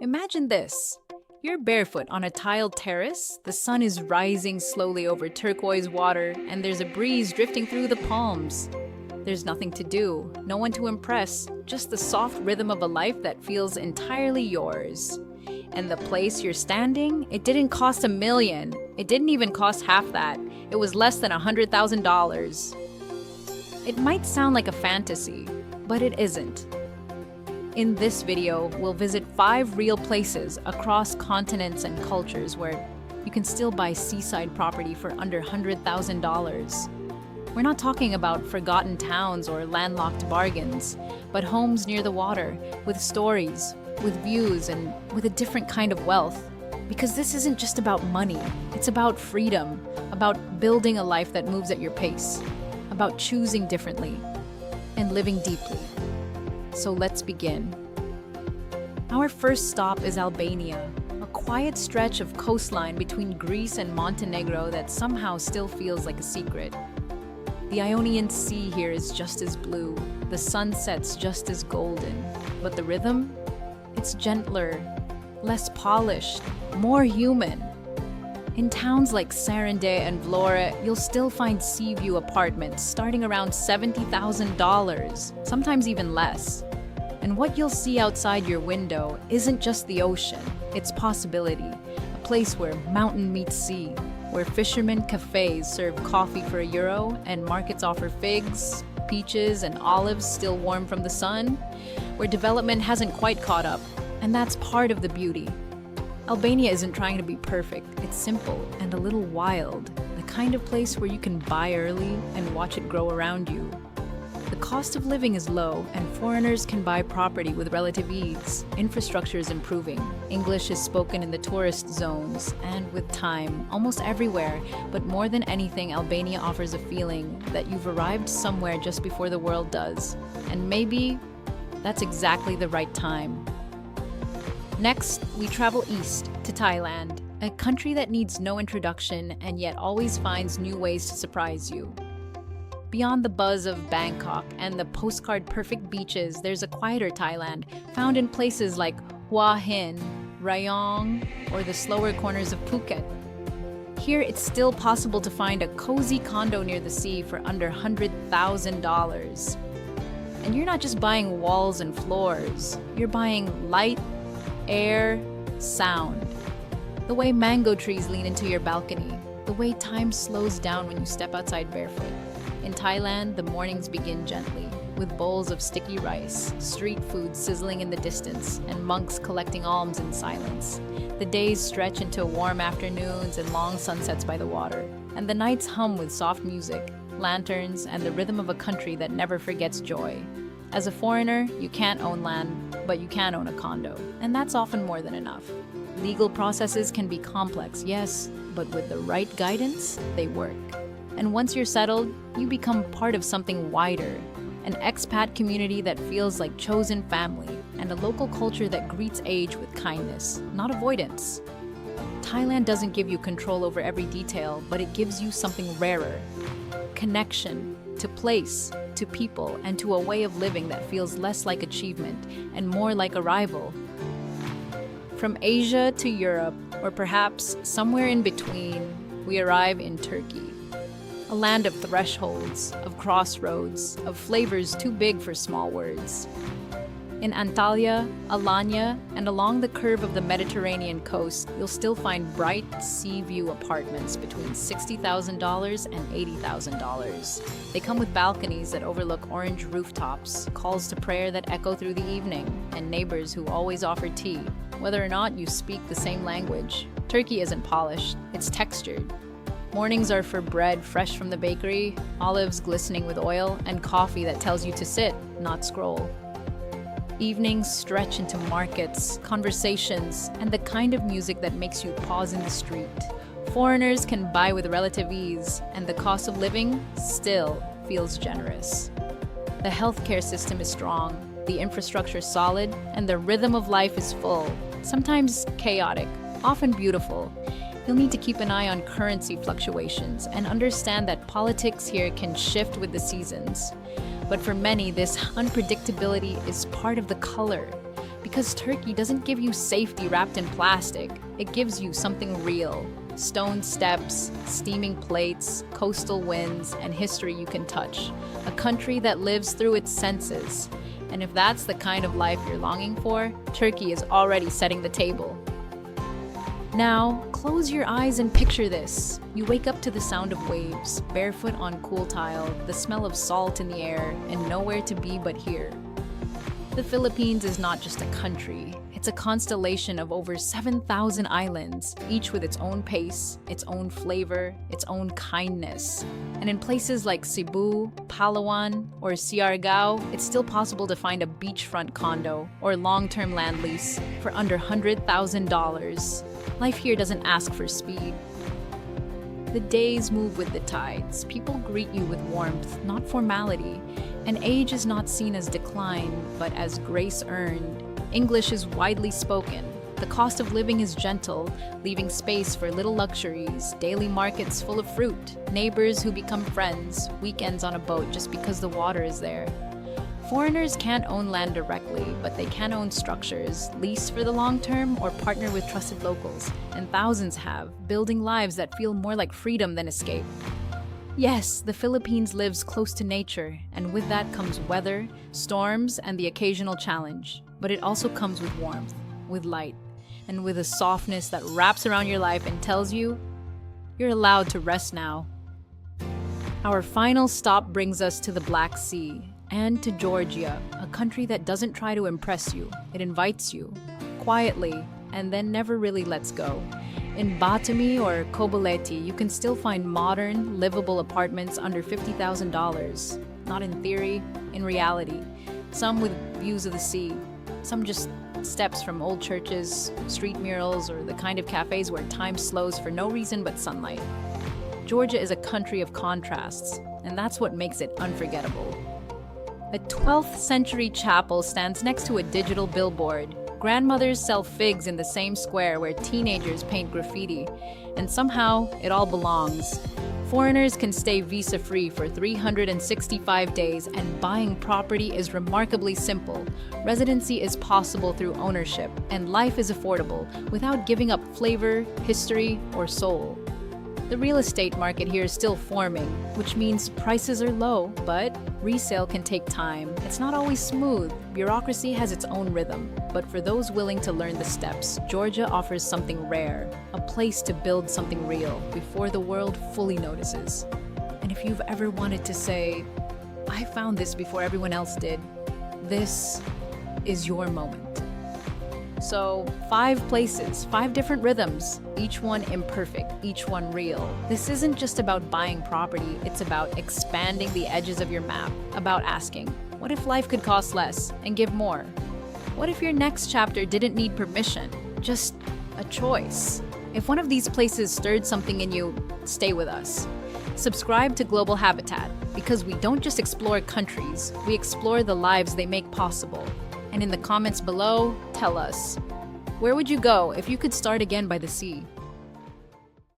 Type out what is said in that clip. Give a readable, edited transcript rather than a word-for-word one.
Imagine this. You're barefoot on a tiled terrace, the sun is rising slowly over turquoise water, and there's a breeze drifting through the palms. There's nothing to do, no one to impress, just the soft rhythm of a life that feels entirely yours. And the place you're standing, it didn't cost $1 million. It didn't even cost half that. It was less than $100,000. It might sound like a fantasy, but it isn't. In this video, we'll visit 5 real places across continents and cultures where you can still buy seaside property for under $100,000. We're not talking about forgotten towns or landlocked bargains, but homes near the water, with stories, with views, and with a different kind of wealth. Because this isn't just about money, it's about freedom, about building a life that moves at your pace, about choosing differently, and living deeply. So let's begin. Our first stop is Albania, a quiet stretch of coastline between Greece and Montenegro that somehow still feels like a secret. The Ionian Sea here is just as blue, the sunsets just as golden, but the rhythm? It's gentler, less polished, more human. In towns like Serenity and Vlora, you'll still find sea view apartments starting around $70,000, sometimes even less. And what you'll see outside your window isn't just the ocean, it's possibility, a place where mountain meets sea, where fishermen cafes serve coffee for €1 and markets offer figs, peaches, and olives still warm from the sun, where development hasn't quite caught up, and that's part of the beauty. Albania isn't trying to be perfect, it's simple and a little wild, the kind of place where you can buy early and watch it grow around you. The cost of living is low, and foreigners can buy property with relative ease. Infrastructure is improving. English is spoken in the tourist zones, and with time, almost everywhere. But more than anything, Albania offers a feeling that you've arrived somewhere just before the world does. And maybe that's exactly the right time. Next, we travel east to Thailand, a country that needs no introduction and yet always finds new ways to surprise you. Beyond the buzz of Bangkok and the postcard-perfect beaches, there's a quieter Thailand, found in places like Hua Hin, Rayong, or the slower corners of Phuket. Here, it's still possible to find a cozy condo near the sea for under $100,000. And you're not just buying walls and floors, you're buying light, air, sound. The way mango trees lean into your balcony, the way time slows down when you step outside barefoot. In Thailand, the mornings begin gently, with bowls of sticky rice, street food sizzling in the distance, and monks collecting alms in silence. The days stretch into warm afternoons and long sunsets by the water, and the nights hum with soft music, lanterns, and the rhythm of a country that never forgets joy. As a foreigner, you can't own land, but you can own a condo, and that's often more than enough. Legal processes can be complex, yes, but with the right guidance, they work. And once you're settled, you become part of something wider, an expat community that feels like chosen family, and a local culture that greets age with kindness, not avoidance. Thailand doesn't give you control over every detail, but it gives you something rarer: connection to place, to people, and to a way of living that feels less like achievement and more like arrival. From Asia to Europe, or perhaps somewhere in between, we arrive in Turkey. A land of thresholds, of crossroads, of flavors too big for small words. In Antalya, Alanya, and along the curve of the Mediterranean coast, you'll still find bright sea view apartments between $60,000 and $80,000. They come with balconies that overlook orange rooftops, calls to prayer that echo through the evening, and neighbors who always offer tea, whether or not you speak the same language. Turkey isn't polished, it's textured. Mornings are for bread fresh from the bakery, olives glistening with oil, and coffee that tells you to sit, not scroll. Evenings stretch into markets, conversations, and the kind of music that makes you pause in the street. Foreigners can buy with relative ease, and the cost of living still feels generous. The healthcare system is strong, the infrastructure solid, and the rhythm of life is full, sometimes chaotic, often beautiful. You'll need to keep an eye on currency fluctuations and understand that politics here can shift with the seasons. But for many, this unpredictability is part of the color. Because Turkey doesn't give you safety wrapped in plastic, it gives you something real. Stone steps, steaming plates, coastal winds, and history you can touch. A country that lives through its senses. And if that's the kind of life you're longing for, Turkey is already setting the table. Now, close your eyes and picture this. You wake up to the sound of waves, barefoot on cool tile, the smell of salt in the air, and nowhere to be but here. The Philippines is not just a country, it's a constellation of over 7,000 islands, each with its own pace, its own flavor, its own kindness. And in places like Cebu, Palawan, or Siargao, it's still possible to find a beachfront condo or long-term land lease for under $100,000. Life here doesn't ask for speed. The days move with the tides. People greet you with warmth, not formality. And age is not seen as decline, but as grace earned. English is widely spoken. The cost of living is gentle, leaving space for little luxuries, daily markets full of fruit, neighbors who become friends, weekends on a boat just because the water is there. Foreigners can't own land directly, but they can own structures, lease for the long term, or partner with trusted locals. And thousands have, building lives that feel more like freedom than escape. Yes, the Philippines lives close to nature, and with that comes weather, storms, and the occasional challenge. But it also comes with warmth, with light, and with a softness that wraps around your life and tells you, you're allowed to rest now. Our final stop brings us to the Black Sea, and to Georgia, a country that doesn't try to impress you. It invites you, quietly, and then never really lets go. In Batumi or Koboleti, you can still find modern, livable apartments under $50,000. Not in theory, in reality. Some with views of the sea. Some just steps from old churches, street murals, or the kind of cafes where time slows for no reason but sunlight. Georgia is a country of contrasts, and that's what makes it unforgettable. A 12th century chapel stands next to a digital billboard. Grandmothers sell figs in the same square where teenagers paint graffiti, and somehow it all belongs. Foreigners can stay visa-free for 365 days, and buying property is remarkably simple. Residency is possible through ownership, and life is affordable without giving up flavor, history, or soul. The real estate market here is still forming, which means prices are low, but resale can take time. It's not always smooth. Bureaucracy has its own rhythm. But for those willing to learn the steps, Georgia offers something rare, a place to build something real before the world fully notices. And if you've ever wanted to say, I found this before everyone else did, this is your moment. So, 5 places, 5 different rhythms, each one imperfect, each one real. This isn't just about buying property, it's about expanding the edges of your map, about asking, what if life could cost less and give more? What if your next chapter didn't need permission, just a choice? If one of these places stirred something in you, stay with us. Subscribe to Global Habitat, because we don't just explore countries, we explore the lives they make possible. And in the comments below, tell us, where would you go if you could start again by the sea?